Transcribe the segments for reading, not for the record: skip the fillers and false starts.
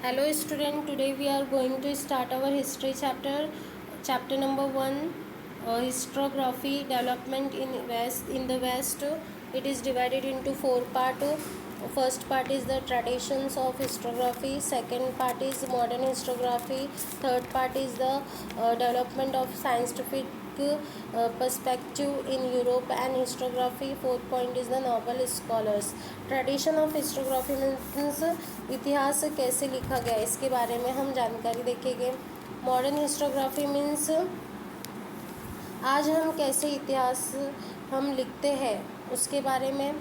Hello student, today we are going to start our history chapter number 1, historiography development in the west. It is divided into four parts. First part is the traditions of historiography, second part is modern historiography, third part is the development of scientific perspective in Europe and historiography, fourth point is the noble scholars. Tradition of historiography means इतिहास कैसे लिखा गया इसके बारे में हम जानकारी देखेंगे. मॉडर्न हिस्टोग्राफी मीन्स आज हम कैसे इतिहास हम लिखते हैं उसके बारे में.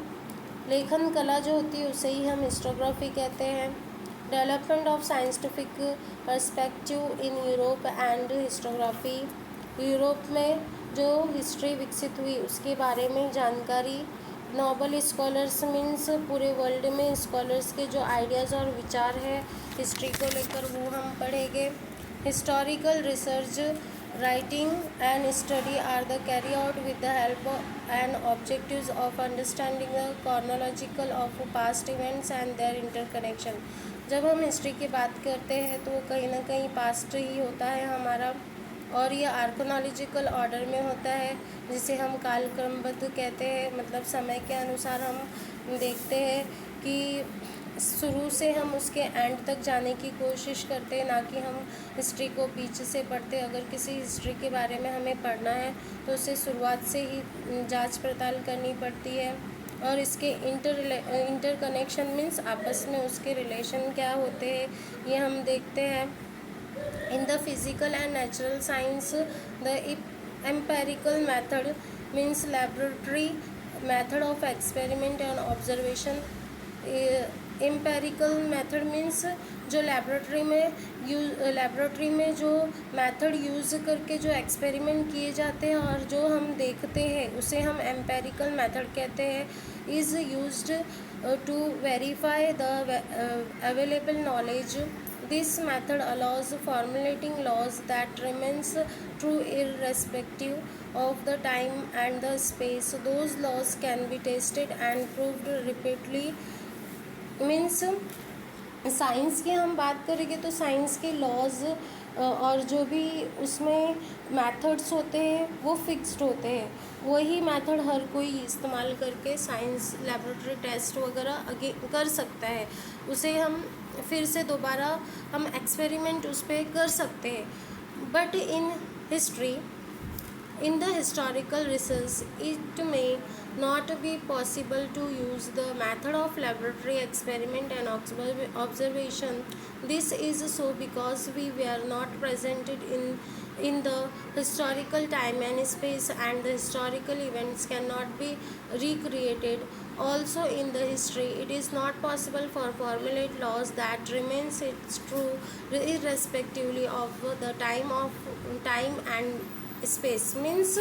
लेखन कला जो होती है उसे ही हम हिस्टोग्राफी कहते हैं. Development of scientific perspective in Europe and historiography, Europe में जो हिस्ट्री विकसित हुई उसके बारे में जानकारी. नोबल स्कॉलर्स मीन्स पूरे वर्ल्ड में स्कॉलर्स के जो आइडियाज़ और विचार है हिस्ट्री को लेकर वो हम पढ़ेंगे. Historical research, writing and study are the carry out with the help and objectives of understanding the chronological of past events and their interconnection. जब हम हिस्ट्री की बात करते हैं तो कहीं ना कहीं पास्ट ही होता है हमारा, और ये आर्कोनॉलॉजिकल ऑर्डर में होता है जिसे हम कालक्रमबद्ध कहते हैं. मतलब समय के अनुसार हम देखते हैं कि शुरू से हम उसके एंड तक जाने की कोशिश करते हैं, ना कि हम हिस्ट्री को पीछे से पढ़ते. अगर किसी हिस्ट्री के बारे में हमें पढ़ना है तो उसे शुरुआत से ही जांच पड़ताल करनी पड़ती है. और इसके इंटर कनेक्शन मीन्स आपस में उसके रिलेशन क्या होते हैं ये हम देखते हैं. In the physical and natural science, the empirical method means laboratory method of experiment and observation. Empirical method means जो लेबोरेटरी में जो मेथड यूज़ करके जो एक्सपेरिमेंट किए जाते हैं और जो हम देखते हैं उसे हम एम्पेरिकल मेथड कहते हैं. Is used to verify the available knowledge. This method allows formulating laws that remains true irrespective of the time and the space. Those laws can be tested and proved repeatedly. Means science की हम बात करेंगे तो science के laws और जो भी उसमें मेथड्स होते हैं वो फिक्स्ड होते हैं. वही मेथड हर कोई इस्तेमाल करके साइंस लेबोरेटरी टेस्ट वगैरह आगे कर सकता है. उसे हम फिर से दोबारा हम एक्सपेरिमेंट उस पर कर सकते हैं. But in history, in the historical research, it may not be possible to use the method of laboratory experiment and observation. This is so because we were not present in the historical time and space, and the historical events cannot be recreated. Also in the history, it is not possible for formulate laws that remains its true irrespectively of the time and space. Means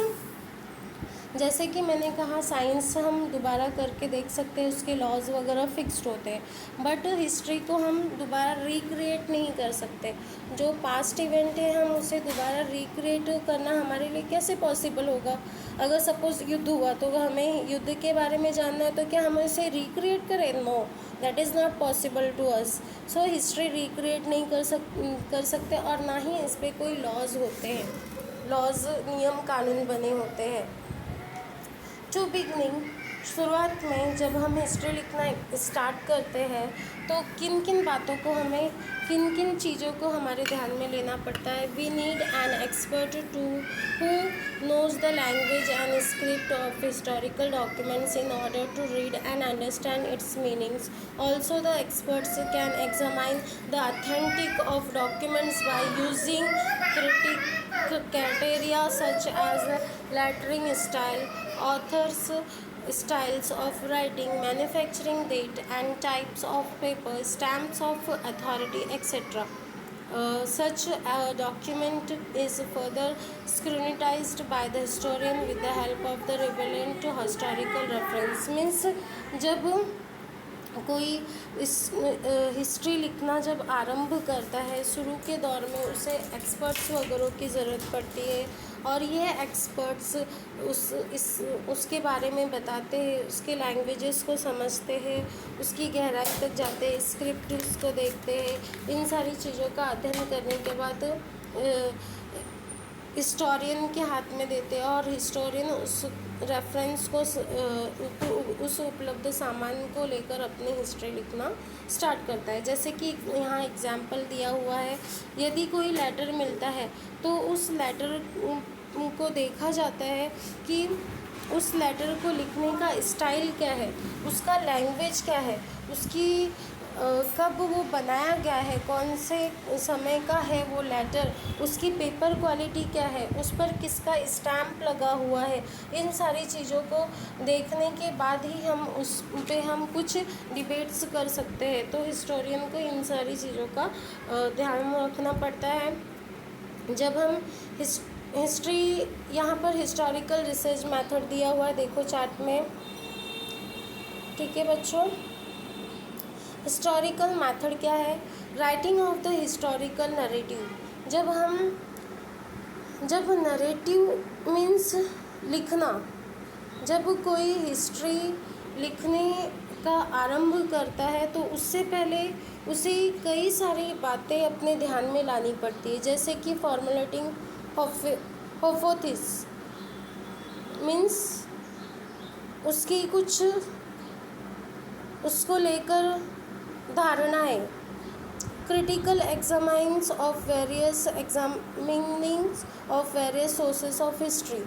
जैसे कि मैंने कहा science हम दोबारा करके देख सकते हैं, उसके लॉज वगैरह फिक्स्ड होते हैं. बट हिस्ट्री को हम दोबारा रिक्रिएट नहीं कर सकते. जो पास्ट इवेंट है हम उसे दोबारा रिक्रिएट करना हमारे लिए कैसे पॉसिबल होगा. अगर सपोज युद्ध हुआ तो हमें युद्ध के बारे में जानना है तो क्या हम इसे रिक्रिएट करें? No, that is not possible to us. So history recreate नहीं कर सकते और ना ही इस पर कोई लॉज होते हैं, लॉज नियम कानून बने होते हैं. टू बिगनिंग, शुरुआत में जब हम हिस्ट्री लिखना स्टार्ट करते हैं तो किन किन बातों को हमें किन किन चीज़ों को हमारे ध्यान में लेना पड़ता है. We need an expert to who knows the language and script of historical documents in order to read and understand its meanings. Also, the experts can examine the authenticity of documents by using criteria such as lettering style, authors' styles of writing, manufacturing date, and types of paper, stamps of authority, etc. Such a document is further scrutinized by the historian with the help of the relevant historical reference. Means जब कोई इस history लिखना जब आरंभ करता है, शुरू के दौर में उसे एक्सपर्ट्स वगैरह की ज़रूरत पड़ती है, और ये एक्सपर्ट्स उसके बारे में बताते हैं, उसके लैंग्वेजेस को समझते हैं, उसकी गहराई तक जाते हैं, स्क्रिप्ट उसको देखते हैं। इन सारी चीज़ों का अध्ययन करने के बाद हिस्टोरियन के हाथ में देते हैं, और हिस्टोरियन उस रेफरेंस को उस उपलब्ध सामान को लेकर अपनी हिस्ट्री लिखना स्टार्ट करता है। जैसे कि यहाँ एग्जाम्पल दिया हुआ है, यदि कोई लेटर मिलता है तो उस लेटर को देखा जाता है कि उस लेटर को लिखने का स्टाइल क्या है, उसका लैंग्वेज क्या है, उसकी कब वो बनाया गया है, कौन से समय का है वो लेटर, उसकी पेपर क्वालिटी क्या है, उस पर किसका स्टैम्प लगा हुआ है। इन सारी चीज़ों को देखने के बाद ही हम उस पे हम कुछ डिबेट्स कर सकते हैं। तो हिस्टोरियन को इन सारी चीज़ों का ध्यान रखना पड़ता है। जब हम हिस्ट्री, यहाँ पर हिस्टोरिकल रिसर्च मेथड दिया हुआ है, देखो चार्ट में, ठीक है बच्चों। हिस्टोरिकल मेथड क्या है? Writing of the historical narrative. जब नरेटिव मीन्स लिखना, जब कोई हिस्ट्री लिखने का आरंभ करता है तो उससे पहले उसे कई सारी बातें अपने ध्यान में लानी पड़ती है, जैसे कि फॉर्मुलेटिंग हाइपोथेसिस मीन्स उसकी कुछ उसको लेकर धारणाएं, critical examinings of various sources of history,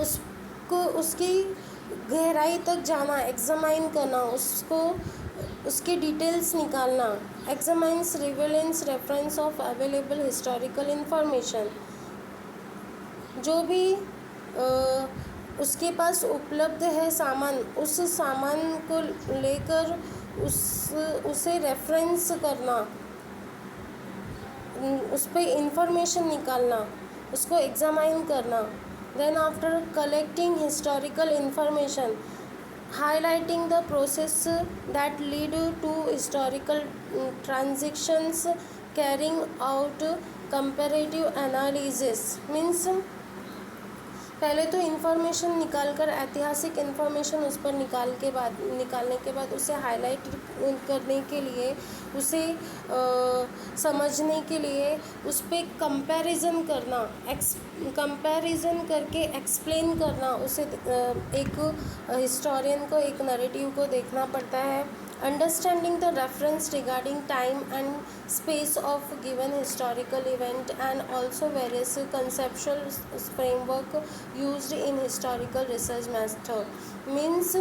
उसको उसकी गहराई तक जाना, एग्जामाइन करना, उसके डिटेल्स निकालना, examines relevance reference of available historical information, जो भी उसके पास उपलब्ध है सामान, उस सामान को लेकर उसे रेफरेंस करना, उस पर इंफॉर्मेशन निकालना, उसको एग्जामाइन करना। Then after collecting historical information, highlighting the process that lead to historical transactions, carrying out comparative analysis means पहले तो इन्फॉर्मेशन निकाल कर, ऐतिहासिक इन्फॉर्मेशन उस पर निकालने के बाद उसे हाईलाइट करने के लिए, उसे समझने के लिए उस पर कंपैरिजन करना, कंपैरिजन करके एक्सप्लेन करना, उसे एक हिस्टोरियन को एक नरेटिव को देखना पड़ता है। Understanding the reference regarding time and space of given historical event and also various conceptual framework used in historical research method means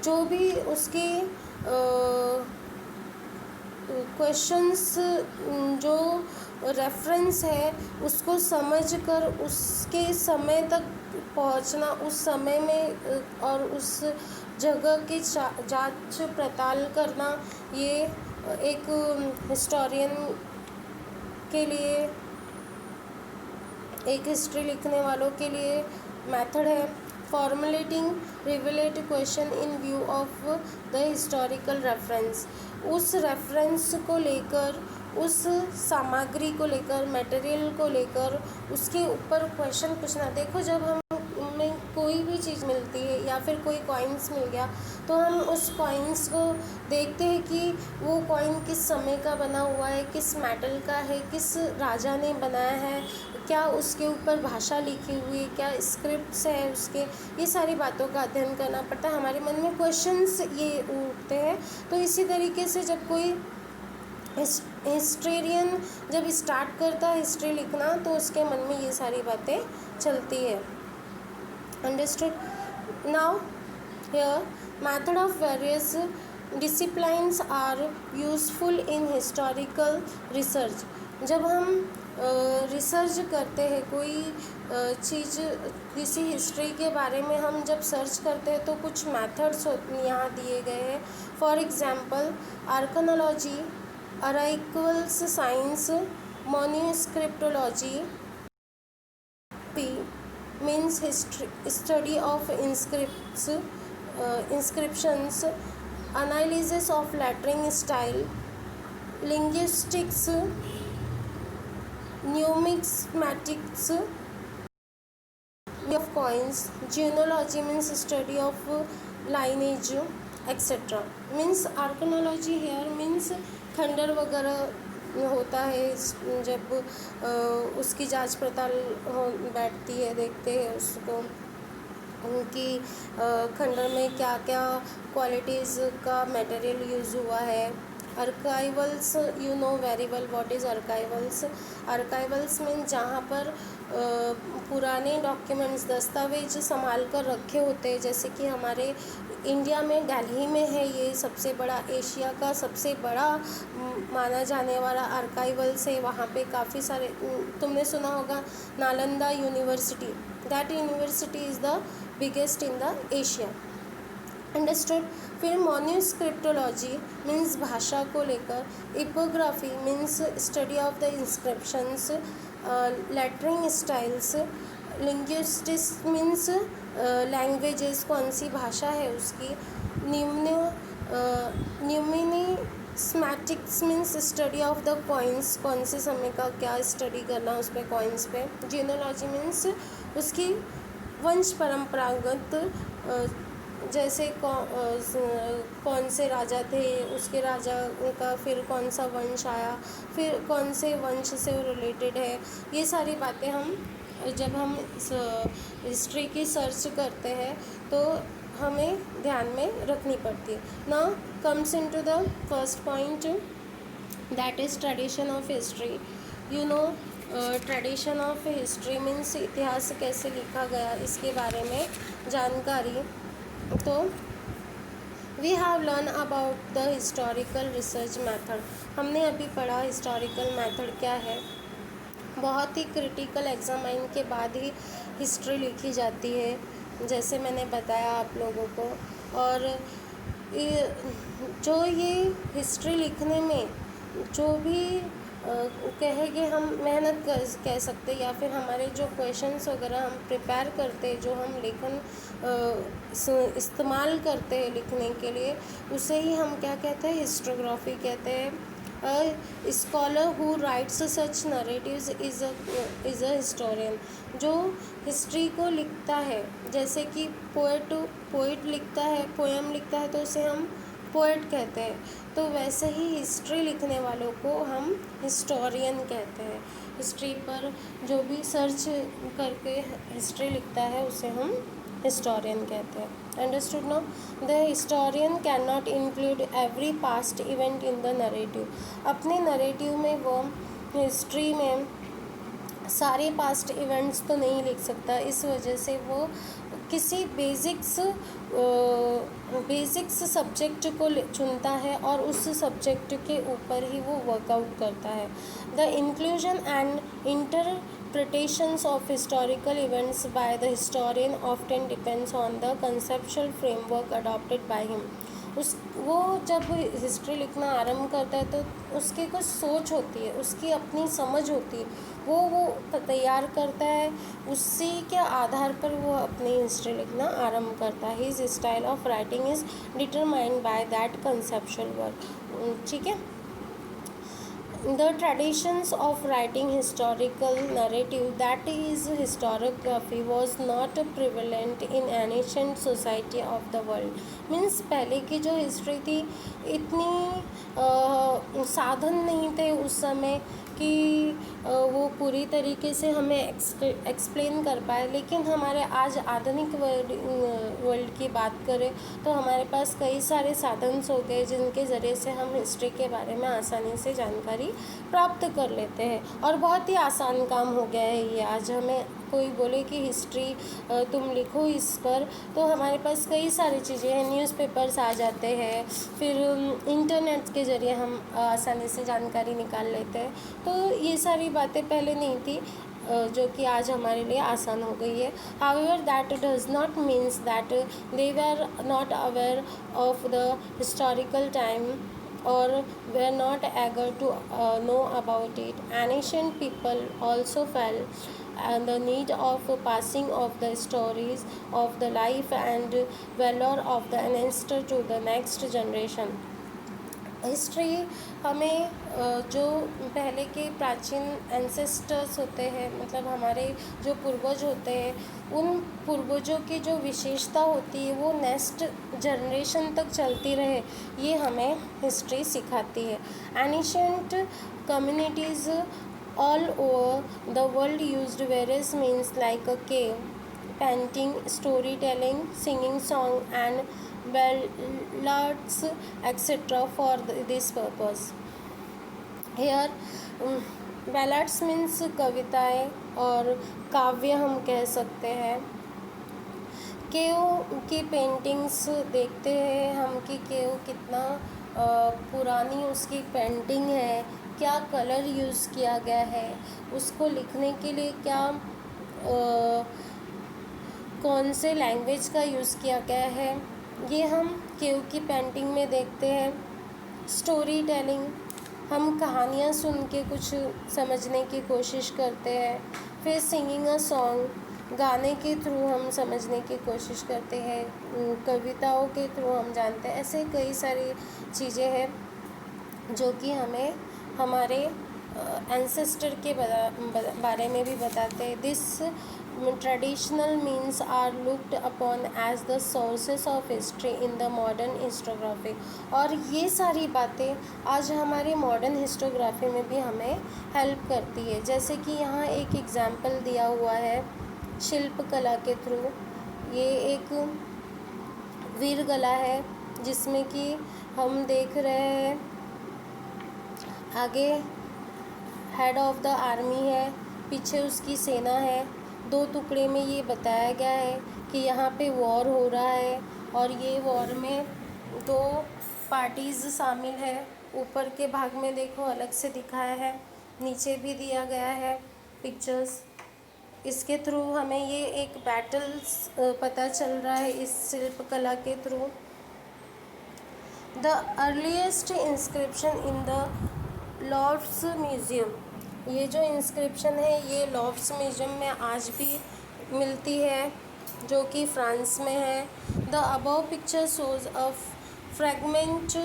जो भी उसके क्वेश्चंस, जो रेफरेंस है उसको समझकर उसके समय तक पहुंचना, उस समय में और उस जगह की जांच पड़ताल करना, ये एक हिस्टोरियन के लिए, एक हिस्ट्री लिखने वालों के लिए मेथड है। Formulating relevant question in view of the historical reference, उस रेफरेंस को लेकर, उस सामग्री को लेकर, मटेरियल को लेकर उसके ऊपर क्वेश्चन पूछना। देखो जब हमें कोई भी चीज़ मिलती है या फिर कोई कॉइन्स मिल गया तो हम उस कॉइन्स को देखते हैं कि वो कॉइन किस समय का बना हुआ है, किस मेटल का है, किस राजा ने बनाया है, क्या उसके ऊपर भाषा लिखी हुई, क्या स्क्रिप्ट्स है उसके, ये सारी बातों का अध्ययन करना पड़ता है। हमारे मन में क्वेश्चंस ये उठते हैं। तो इसी तरीके से जब कोई हिस्ट्रियन जब स्टार्ट करता है हिस्ट्री लिखना तो उसके मन में ये सारी बातें चलती है। Understood? Now here method of various disciplines are useful in historical research. जब हम रिसर्च करते हैं कोई चीज़, किसी हिस्ट्री के बारे में हम जब सर्च करते हैं तो कुछ मेथड्स यहाँ दिए गए हैं। For example archaeology, archivals science, manuscriptology, means history, study of inscripts, inscriptions, analysis of lettering style, linguistics, numismatics of coins, genealogy means study of lineage, etc. Means archaeology here means खंडर वगैरह होता है जब उसकी जांच पड़ताल बैठती है, देखते हैं उसको उनकी खंडर में क्या क्या क्वालिटीज़ का मटेरियल यूज़ हुआ है. Archivals, you know very well what is archivals. Archivals mean जहाँ पर पुराने डॉक्यूमेंट्स, दस्तावेज संभाल कर रखे होते हैं. जैसे कि हमारे इंडिया में दिल्ली में है ये सबसे बड़ा, एशिया का सबसे बड़ा माना जाने वाला आर्काइवल्स है. वहाँ पे काफ़ी सारे, तुमने सुना होगा Nalanda university. That university is the biggest in the Asia. Understood. फिर मॉन्यूस्क्रिप्टोलॉजी मीन्स भाषा को लेकर, epigraphy means study of the inscriptions, lettering styles, linguistics means languages, कौन सी भाषा है उसकी, numismatics means study of the coins, कौन से समय का क्या स्टडी करना उस पर, कॉइन्स पे. जीनोलॉजी मीन्स उसकी वंश परंपरागत, जैसे कौन से राजा थे, उसके राजा का फिर कौन सा वंश आया, फिर कौन से वंश से वो रिलेटेड है. ये सारी बातें हम जब हम हिस्ट्री की सर्च करते हैं तो हमें ध्यान में रखनी पड़ती है. Now comes into the first point, that is tradition of history. You know tradition of history means इतिहास कैसे लिखा गया, इसके बारे में जानकारी. तो we have learn about the historical research method. हमने अभी पढ़ा हिस्टोरिकल मेथड क्या है. बहुत ही क्रिटिकल एग्जामाइन के बाद ही हिस्ट्री लिखी जाती है, जैसे मैंने बताया आप लोगों को. और जो ये हिस्ट्री लिखने में जो भी कहेंगे हम मेहनत कह सकते, या फिर हमारे जो क्वेश्चंस वगैरह हम प्रिपेयर करते हैं, जो हम लेखन इस्तेमाल करते हैं लिखने के लिए, उसे ही हम क्या कहते हैं, हिस्टोग्राफी कहते हैं. Scholar who rights such narratives is a historian. जो हिस्ट्री को लिखता है, जैसे कि पोइट लिखता है, पोएम लिखता है, तो उसे हम पोएट कहते हैं. तो वैसे ही हिस्ट्री लिखने वालों को हम हिस्टोरियन कहते हैं. हिस्ट्री पर जो भी सर्च करके हिस्ट्री लिखता है उसे हम हिस्टोरियन कहते हैं. Understood no. The historian can not include every past event in the narrative. अपने नरेटिव में वो हिस्ट्री में सारे पास्ट इवेंट्स तो नहीं लिख सकता. इस वजह से वो किसी बेसिक्स सब्जेक्ट को चुनता है और उस सब्जेक्ट के ऊपर ही वो वर्कआउट करता है. The inclusion and interpretations of historical events by the historian often depends on the conceptual framework adopted by him. वो जब हिस्ट्री लिखना आरंभ करता है तो उसकी कुछ सोच होती है, उसकी अपनी समझ होती है, वो तैयार करता है, उसी के आधार पर वो अपनी हिस्ट्री लिखना आरंभ करता है. His style of writing is determined by that conceptual work. ठीक है. The traditions of writing historical narrative, that is historiography, was not prevalent in ancient society of the world. Means पहले की जो हिस्ट्री थी इतनी साधन नहीं थे उस समय कि वो पूरी तरीके से हमें एक्सप्लेन कर पाए. लेकिन हमारे आज आधुनिक वर्ल्ड की बात करें तो हमारे पास कई सारे साधन्स हो गए जिनके ज़रिए से हम हिस्ट्री के बारे में आसानी से जानकारी प्राप्त कर लेते हैं. और बहुत ही आसान काम हो गया है ये. आज हमें कोई बोले कि हिस्ट्री तुम लिखो इस पर, तो हमारे पास कई सारी चीज़ें हैं. न्यूज़पेपर्स आ जाते हैं, फिर इंटरनेट के ज़रिए हम आसानी से जानकारी निकाल लेते हैं. तो ये सारी बातें पहले नहीं थी जो कि आज हमारे लिए आसान हो गई है. However that does not means that they were not aware of the historical time or were not eager to know about it. Ancient people also felt the need of passing of the stories of the life and valor of the ancestor to the next generation. History हमें जो पहले के प्राचीन ancestors होते हैं, मतलब हमारे जो पूर्वज होते हैं, उन पूर्वजों की जो विशेषता होती है वो नेक्स्ट जनरेशन तक चलती रहे, ये हमें हिस्ट्री सिखाती है. Ancient communities all over the world used various means like a cave painting, storytelling, singing song and ballads etc. for this purpose. Here ballads means कविताएं और काव्य हम कह सकते हैं. केव की पेंटिंग्स देखते हैं हम कि केव कितना पुरानी उसकी पेंटिंग है, क्या कलर यूज़ किया गया है, उसको लिखने के लिए क्या कौन से लैंग्वेज का यूज़ किया गया है, ये हम केव की पेंटिंग में देखते हैं. स्टोरी टेलिंग, हम कहानियाँ सुन के कुछ समझने की कोशिश करते हैं. फिर सिंगिंग अ सॉन्ग, गाने के थ्रू हम समझने की कोशिश करते हैं, कविताओं के थ्रू हम जानते हैं. ऐसे कई सारी चीज़ें हैं जो कि हमें हमारे एंसेस्टर के बारे में भी बताते हैं. This traditional means are looked upon as the sources of history in the modern historiography. और ये सारी बातें आज हमारे मॉडर्न हिस्टोग्राफी में भी हमें हेल्प करती है. जैसे कि यहाँ एक एग्जाम्पल दिया हुआ है शिल्पकला के थ्रू. ये एक वीरगला है जिसमें कि हम देख रहे हैं आगे हेड ऑफ द आर्मी है, पीछे उसकी सेना है. 2 टुकड़े में ये बताया गया है कि यहाँ पे वॉर हो रहा है और ये वॉर में 2 पार्टीज़ शामिल है. ऊपर के भाग में देखो अलग से दिखाया है, नीचे भी दिया गया है पिक्चर्स. इसके थ्रू हमें ये एक बैटल्स पता चल रहा है इस शिल्पकला के through. The earliest inscription in the Lords museum, ये जो इंस्क्रिप्शन है ये लॉर्ड्स म्यूज़ियम में आज भी मिलती है जो कि फ्रांस में है. The above picture shows a fragment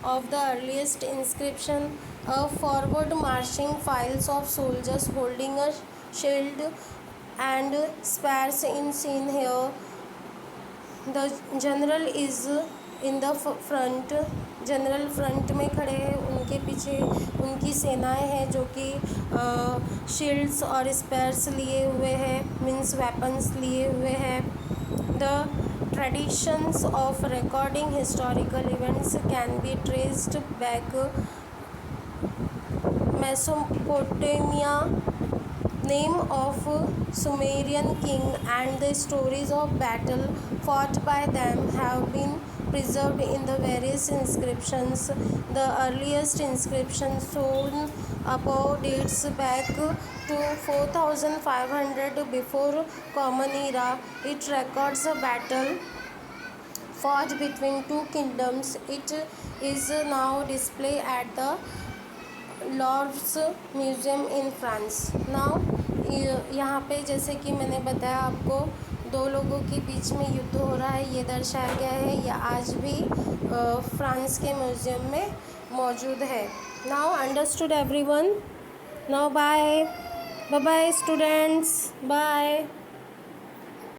of the earliest inscription, a forward marching files of soldiers holding a shield and spears in scene here. The general is in the front, general front में खड़े हैं, उनके पीछे उनकी सेनाएं हैं जो कि शील्ड्स और स्पेयर्स लिए हुए हैं, मीन्स वेपन्स लिए हुए हैं. The traditions of recording historical events can be traced back Mesopotamia, name of Sumerian king and the stories of battle fought by them have been preserved in the various inscriptions. The earliest inscription shown above dates back to 4500 before Common Era. It records a battle fought between 2 kingdoms. It is now displayed at the Lords museum in France. Now यहाँ पे जैसे कि मैंने बताया आपको 2 लोगों के बीच में युद्ध हो रहा है, ये दर्शाया गया है. यह आज भी फ्रांस के म्यूज़ियम में मौजूद है. Now understood everyone. Now bye bye students, bye.